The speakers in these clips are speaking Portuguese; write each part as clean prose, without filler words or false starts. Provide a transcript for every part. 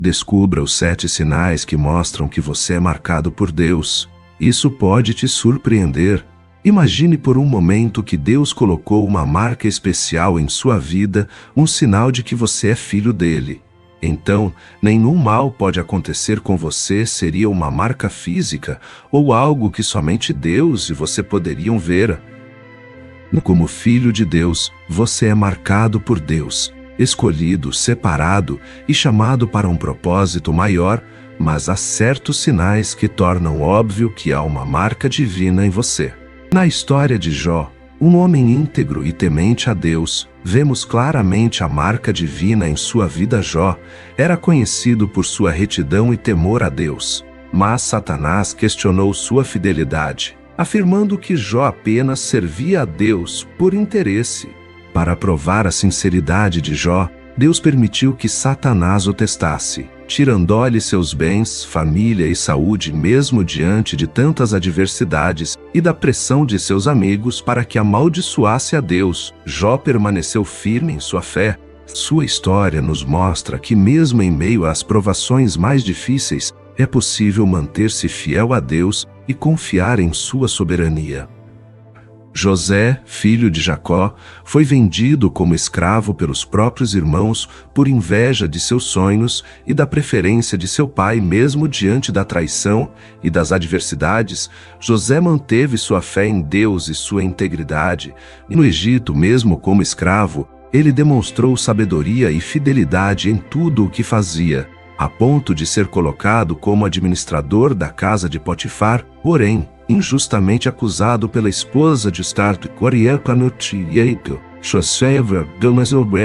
Descubra os 7 sinais que mostram que você é marcado por Deus. Isso pode te surpreender. Imagine por um momento que Deus colocou uma marca especial em sua vida, um sinal de que você é filho dele. Então, nenhum mal pode acontecer com você seria uma marca física ou algo que somente Deus e você poderiam ver. Como filho de Deus, você é marcado por Deus, escolhido, separado e chamado para um propósito maior, mas há certos sinais que tornam óbvio que há uma marca divina em você. Na história de Jó, um homem íntegro e temente a Deus, vemos claramente a marca divina em sua vida. Jó era conhecido por sua retidão e temor a Deus, mas Satanás questionou sua fidelidade, afirmando que Jó apenas servia a Deus por interesse. Para provar a sinceridade de Jó, Deus permitiu que Satanás o testasse, tirando-lhe seus bens, família e saúde mesmo diante de tantas adversidades e da pressão de seus amigos para que amaldiçoasse a Deus. Jó permaneceu firme em sua fé. Sua história nos mostra que mesmo em meio às provações mais difíceis, é possível manter-se fiel a Deus e confiar em sua soberania. José, filho de Jacó, foi vendido como escravo pelos próprios irmãos por inveja de seus sonhos e da preferência de seu pai. Mesmo diante da traição e das adversidades, José manteve sua fé em Deus e sua integridade. No Egito, mesmo como escravo, ele demonstrou sabedoria e fidelidade em tudo o que fazia, a ponto de ser colocado como administrador da casa de Potifar. Porém, injustamente acusado pela esposa de estar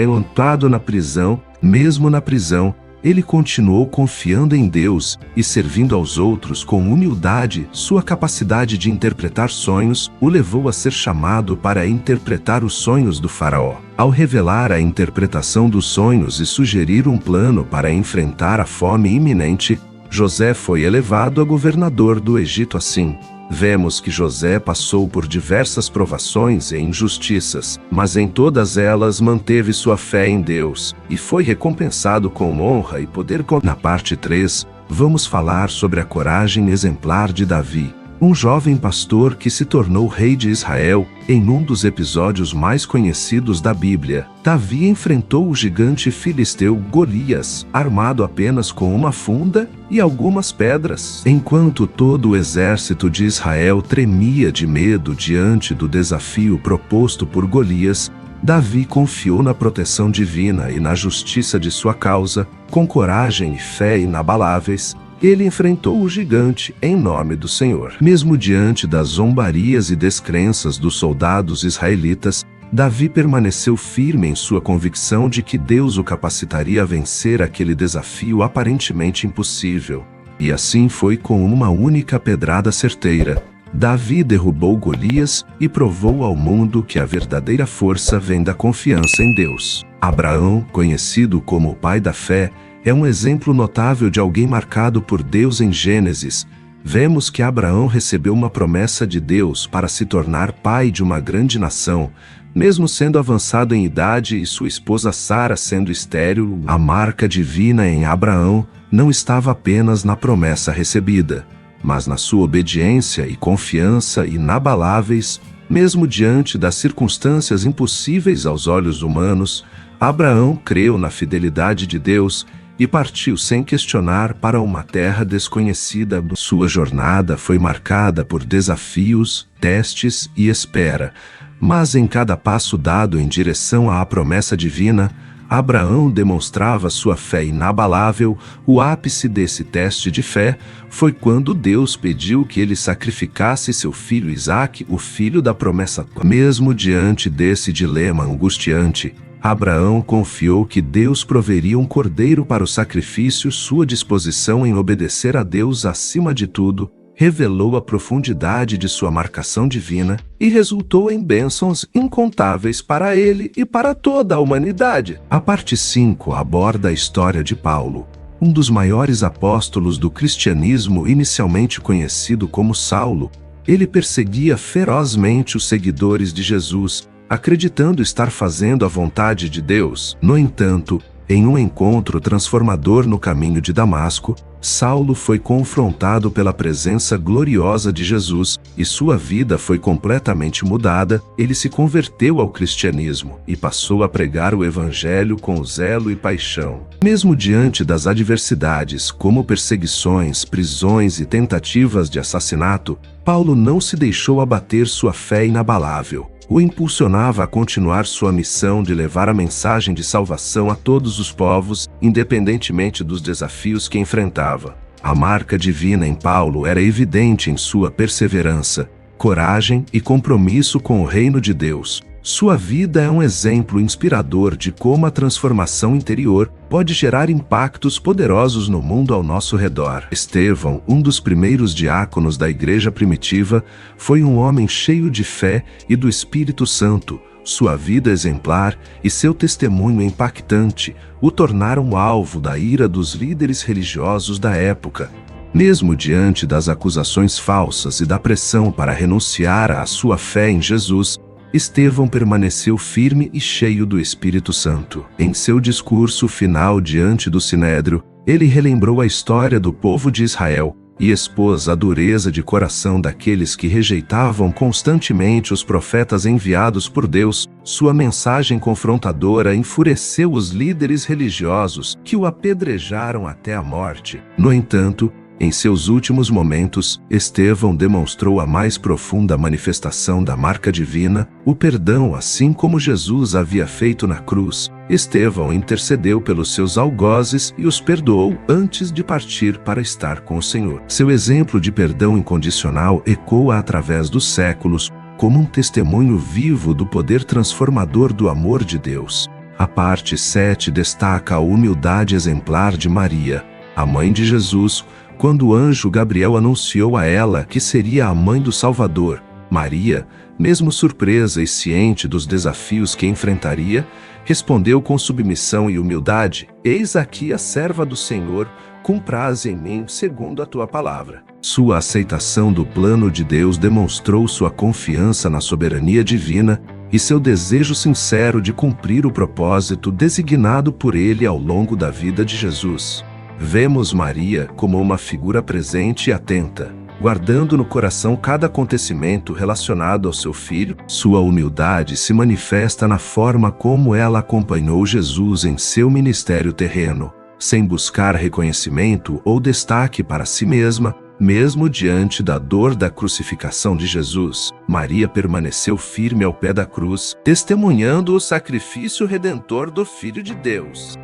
montado na prisão, mesmo na prisão, ele continuou confiando em Deus e servindo aos outros com humildade. Sua capacidade de interpretar sonhos o levou a ser chamado para interpretar os sonhos do faraó. Ao revelar a interpretação dos sonhos e sugerir um plano para enfrentar a fome iminente, José foi elevado a governador do Egito. Assim, vemos que José passou por diversas provações e injustiças, mas em todas elas manteve sua fé em Deus e foi recompensado com honra e poder. Na parte 3, vamos falar sobre a coragem exemplar de Davi, um jovem pastor que se tornou rei de Israel. Em um dos episódios mais conhecidos da Bíblia, Davi enfrentou o gigante filisteu Golias, armado apenas com uma funda e algumas pedras. Enquanto todo o exército de Israel tremia de medo diante do desafio proposto por Golias, Davi confiou na proteção divina e na justiça de sua causa. Com coragem e fé inabaláveis, ele enfrentou o gigante em nome do Senhor. Mesmo diante das zombarias e descrenças dos soldados israelitas, Davi permaneceu firme em sua convicção de que Deus o capacitaria a vencer aquele desafio aparentemente impossível. E assim foi. Com uma única pedrada certeira, Davi derrubou Golias e provou ao mundo que a verdadeira força vem da confiança em Deus. Abraão, conhecido como o pai da fé, é um exemplo notável de alguém marcado por Deus. Em Gênesis, vemos que Abraão recebeu uma promessa de Deus para se tornar pai de uma grande nação, mesmo sendo avançado em idade e sua esposa Sara sendo estéril. A marca divina em Abraão não estava apenas na promessa recebida, mas na sua obediência e confiança inabaláveis. Mesmo diante das circunstâncias impossíveis aos olhos humanos, Abraão creu na fidelidade de Deus e partiu sem questionar para uma terra desconhecida. Sua jornada foi marcada por desafios, testes e espera, mas em cada passo dado em direção à promessa divina, Abraão demonstrava sua fé inabalável. O ápice desse teste de fé foi quando Deus pediu que ele sacrificasse seu filho Isaque, o filho da promessa. Mesmo diante desse dilema angustiante, Abraão confiou que Deus proveria um cordeiro para o sacrifício. Sua disposição em obedecer a Deus acima de tudo revelou a profundidade de sua marcação divina e resultou em bênçãos incontáveis para ele e para toda a humanidade. A parte 5 aborda a história de Paulo, um dos maiores apóstolos do cristianismo, inicialmente conhecido como Saulo. Ele perseguia ferozmente os seguidores de Jesus, acreditando estar fazendo a vontade de Deus. No entanto, Em um encontro transformador no caminho de Damasco, Saulo foi confrontado pela presença gloriosa de Jesus e sua vida foi completamente mudada. Ele se converteu ao cristianismo e passou a pregar o evangelho com zelo e paixão. Mesmo diante das adversidades, como perseguições, prisões e tentativas de assassinato, Paulo não se deixou abater. Sua fé inabalável o impulsionava a continuar sua missão de levar a mensagem de salvação a todos os povos, independentemente dos desafios que enfrentava. A marca divina em Paulo era evidente em sua perseverança, coragem e compromisso com o reino de Deus. Sua vida é um exemplo inspirador de como a transformação interior pode gerar impactos poderosos no mundo ao nosso redor. Estevão, um dos primeiros diáconos da igreja primitiva, foi um homem cheio de fé e do Espírito Santo. Sua vida exemplar e seu testemunho impactante o tornaram alvo da ira dos líderes religiosos da época. Mesmo diante das acusações falsas e da pressão para renunciar à sua fé em Jesus, Estevão permaneceu firme e cheio do Espírito Santo. Em seu discurso final diante do Sinédrio, ele relembrou a história do povo de Israel e expôs a dureza de coração daqueles que rejeitavam constantemente os profetas enviados por Deus. Sua mensagem confrontadora enfureceu os líderes religiosos, que o apedrejaram até a morte. No entanto, em seus últimos momentos, Estevão demonstrou a mais profunda manifestação da marca divina, o perdão, assim como Jesus havia feito na cruz. Estevão intercedeu pelos seus algozes e os perdoou antes de partir para estar com o Senhor. Seu exemplo de perdão incondicional ecoa através dos séculos como um testemunho vivo do poder transformador do amor de Deus. A parte 7 destaca a humildade exemplar de Maria, a mãe de Jesus, quando o anjo Gabriel anunciou a ela que seria a mãe do Salvador. Maria, mesmo surpresa e ciente dos desafios que enfrentaria, respondeu com submissão e humildade: "Eis aqui a serva do Senhor, cumpra-se em mim segundo a tua palavra." Sua aceitação do plano de Deus demonstrou sua confiança na soberania divina e seu desejo sincero de cumprir o propósito designado por ele ao longo da vida de Jesus. Vemos Maria como uma figura presente e atenta, guardando no coração cada acontecimento relacionado ao seu filho. Sua humildade se manifesta na forma como ela acompanhou Jesus em seu ministério terreno, sem buscar reconhecimento ou destaque para si mesma. Mesmo diante da dor da crucificação de Jesus, Maria permaneceu firme ao pé da cruz, testemunhando o sacrifício redentor do Filho de Deus.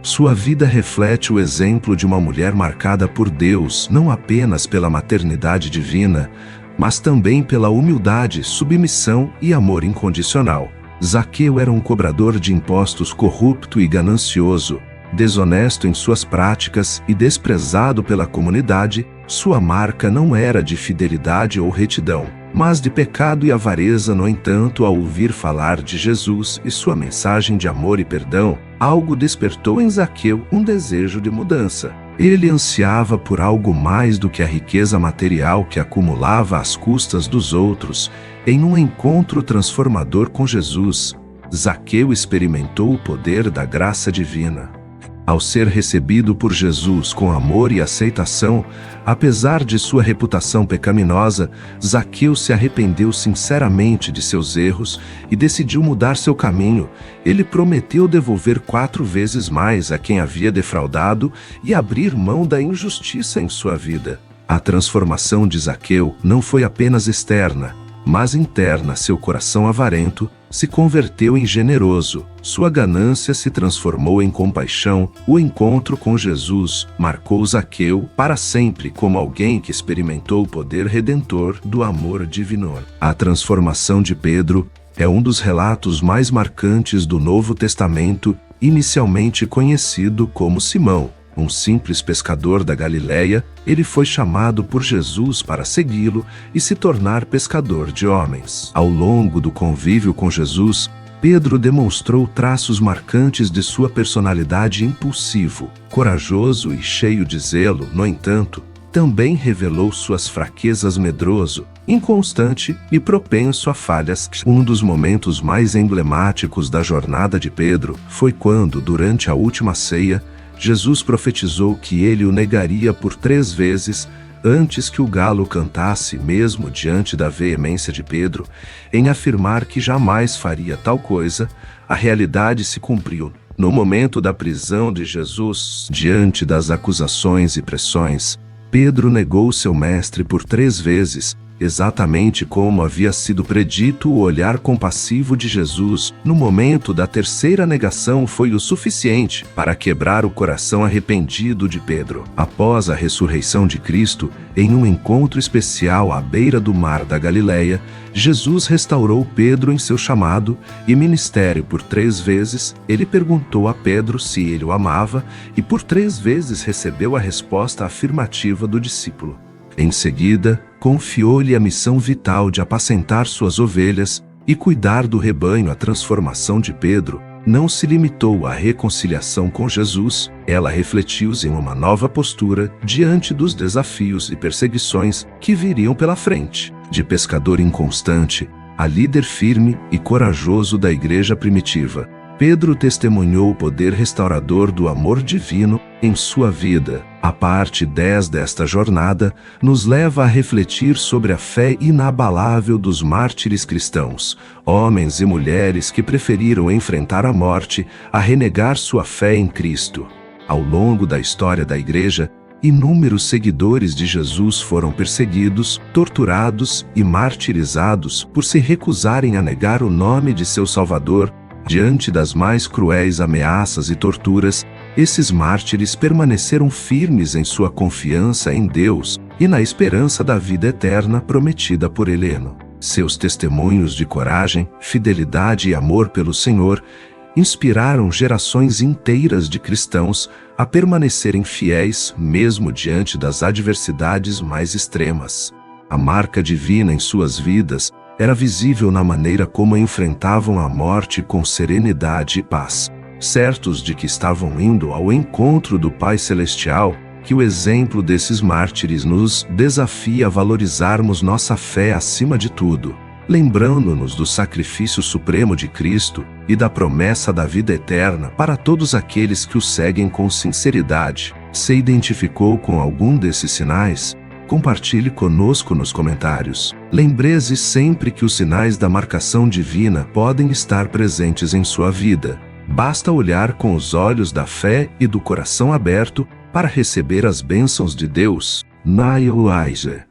Sua vida reflete o exemplo de uma mulher marcada por Deus, não apenas pela maternidade divina, mas também pela humildade, submissão e amor incondicional. Zaqueu era um cobrador de impostos corrupto e ganancioso, desonesto em suas práticas e desprezado pela comunidade. Sua marca não era de fidelidade ou retidão, mas de pecado e avareza. No entanto, ao ouvir falar de Jesus e sua mensagem de amor e perdão, algo despertou em Zaqueu um desejo de mudança. Ele ansiava por algo mais do que a riqueza material que acumulava às custas dos outros. Em um encontro transformador com Jesus, Zaqueu experimentou o poder da graça divina. Ao ser recebido por Jesus com amor e aceitação, apesar de sua reputação pecaminosa, Zaqueu se arrependeu sinceramente de seus erros e decidiu mudar seu caminho. Ele prometeu devolver 4 vezes mais a quem havia defraudado e abrir mão da injustiça em sua vida. A transformação de Zaqueu não foi apenas externa, mas interna. Seu coração avarento se converteu em generoso, sua ganância se transformou em compaixão. O encontro com Jesus marcou Zaqueu para sempre como alguém que experimentou o poder redentor do amor divino. A transformação de Pedro é um dos relatos mais marcantes do Novo Testamento, inicialmente conhecido como Simão, um simples pescador da Galileia. Ele foi chamado por Jesus para segui-lo e se tornar pescador de homens. Ao longo do convívio com Jesus, Pedro demonstrou traços marcantes de sua personalidade: impulsivo, corajoso e cheio de zelo. No entanto, também revelou suas fraquezas medroso, inconstante e propenso a falhas. Um dos momentos mais emblemáticos da jornada de Pedro foi quando, durante a última ceia, Jesus profetizou que ele o negaria por 3 vezes antes que o galo cantasse, mesmo diante da veemência de Pedro em afirmar que jamais faria tal coisa. A realidade se cumpriu. No momento da prisão de Jesus, diante das acusações e pressões, Pedro negou seu mestre por 3 vezes, exatamente como havia sido predito. O olhar compassivo de Jesus, no momento da 3ª negação, foi o suficiente para quebrar o coração arrependido de Pedro. Após a ressurreição de Cristo, em um encontro especial à beira do mar da Galileia, Jesus restaurou Pedro em seu chamado e ministério. Por 3 vezes, ele perguntou a Pedro se ele o amava e por 3 vezes recebeu a resposta afirmativa do discípulo. Em seguida, confiou-lhe a missão vital de apacentar suas ovelhas e cuidar do rebanho. A transformação de Pedro não se limitou à reconciliação com Jesus, ela refletiu-se em uma nova postura diante dos desafios e perseguições que viriam pela frente. De pescador inconstante a líder firme e corajoso da igreja primitiva, Pedro testemunhou o poder restaurador do amor divino em sua vida. A parte 10 desta jornada nos leva a refletir sobre a fé inabalável dos mártires cristãos, homens e mulheres que preferiram enfrentar a morte a renegar sua fé em Cristo. Ao longo da história da igreja, inúmeros seguidores de Jesus foram perseguidos, torturados e martirizados por se recusarem a negar o nome de seu Salvador. Diante das mais cruéis ameaças e torturas, esses mártires permaneceram firmes em sua confiança em Deus e na esperança da vida eterna prometida por Heleno. Seus testemunhos de coragem, fidelidade e amor pelo Senhor inspiraram gerações inteiras de cristãos a permanecerem fiéis mesmo diante das adversidades mais extremas. A marca divina em suas vidas era visível na maneira como enfrentavam a morte com serenidade e paz, certos de que estavam indo ao encontro do Pai Celestial. Que o exemplo desses mártires nos desafia a valorizarmos nossa fé acima de tudo, lembrando-nos do sacrifício supremo de Cristo e da promessa da vida eterna para todos aqueles que o seguem com sinceridade. Se identificou com algum desses sinais? Compartilhe conosco nos comentários. Lembre-se sempre que os sinais da marcação divina podem estar presentes em sua vida. Basta olhar com os olhos da fé e do coração aberto para receber as bênçãos de Deus. Nail Aija.